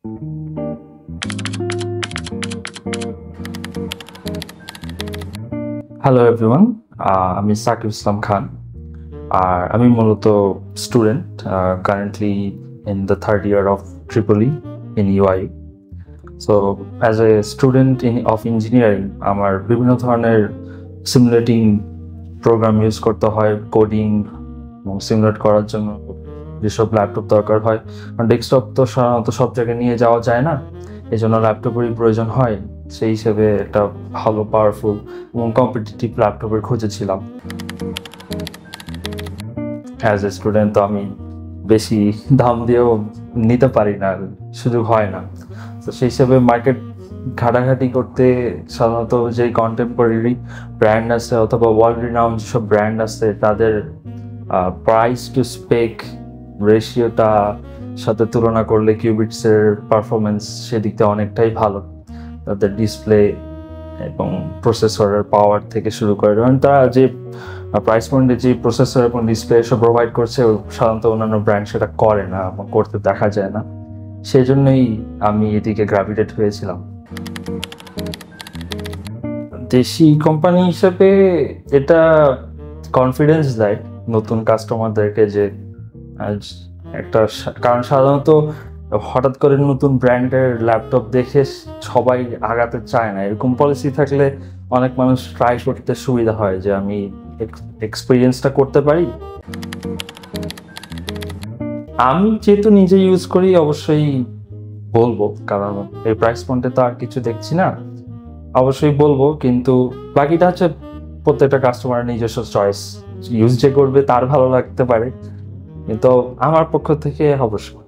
Hello everyone, আমি সাকিব ইসলাম খান। আর আমি মূলত student, currently in the third year of triple E in UI. So as a student of engineering আমার বিভিন্ন ধরনের সিমুলেটিং প্রোগ্রাম ইউজ করতে হয়, কোডিং এবং সিমুলেট করার জন্য যেসব ল্যাপটপ দরকার হয়। ডেস্কটপ তো সাধারণত সব জায়গায় নিয়ে যাওয়া যায় না, এই জন্য ল্যাপটপেরই প্রয়োজন হয়। সেই হিসেবে একটা ভালো, পাওয়ারফুল এবং কম্পিটিটিভ ল্যাপটপের খুঁজেছিলাম। অ্যাজ এ স্টুডেন্ট তো আমি বেশি দাম দিয়েও নিতে পারি না, সুযোগ হয় না। তো সেই হিসেবে মার্কেট ঘাটাঘাটি করতে সাধারণত যে কন্টেম্পোরারি ব্র্যান্ড আছে অথবা ওয়ার্ল্ড রিনাউন্ড যেসব ব্র্যান্ড আছে তাদের প্রাইস টু স্পেক রেশিওটা সাথে তুলনা করলে কিউবিটসের পারফরমেন্স সেদিক থেকে অনেকটাই ভালো। তাদের ডিসপ্লে এবং প্রসেসরের পাওয়ার থেকে শুরু করে, কারণ তারা যে প্রাইস পয়েন্টে যে প্রসেসর এবং ডিসপ্লে এসব প্রোভাইড করছে সাধারণত অন্যান্য ব্র্যান্ড সেটা করে না বা করতে দেখা যায় না। সেই জন্যই আমি এদিকে গ্র্যাভিটেট হয়েছিলাম। দেশি কোম্পানি হিসেবে এটা কনফিডেন্স দেয় নতুন কাস্টমারদেরকে যে একটা, কারণ সাধারণত হঠাৎ করে নতুন ব্র্যান্ডের ল্যাপটপ দেখে সবাই আগাতে চায় না। এরকম পলিসি থাকলে অনেক মানুষ ট্রাই করতে সুবিধা হয় যে আমি এক্সপিরিয়েন্সটা করতে পারি। আমি যেহেতু নিজে ইউজ করি অবশ্যই বলবো, কারণ এই প্রাইস পয়েন্টে তো আর কিছু দেখছি না, অবশ্যই বলবো। কিন্তু বাকিটা হচ্ছে প্রত্যেকটা কাস্টমারের নিজস্ব চয়েস, ইউজ যে করবে তার ভালো লাগতে পারে, কিন্তু আমার পক্ষ থেকে অবশ্যই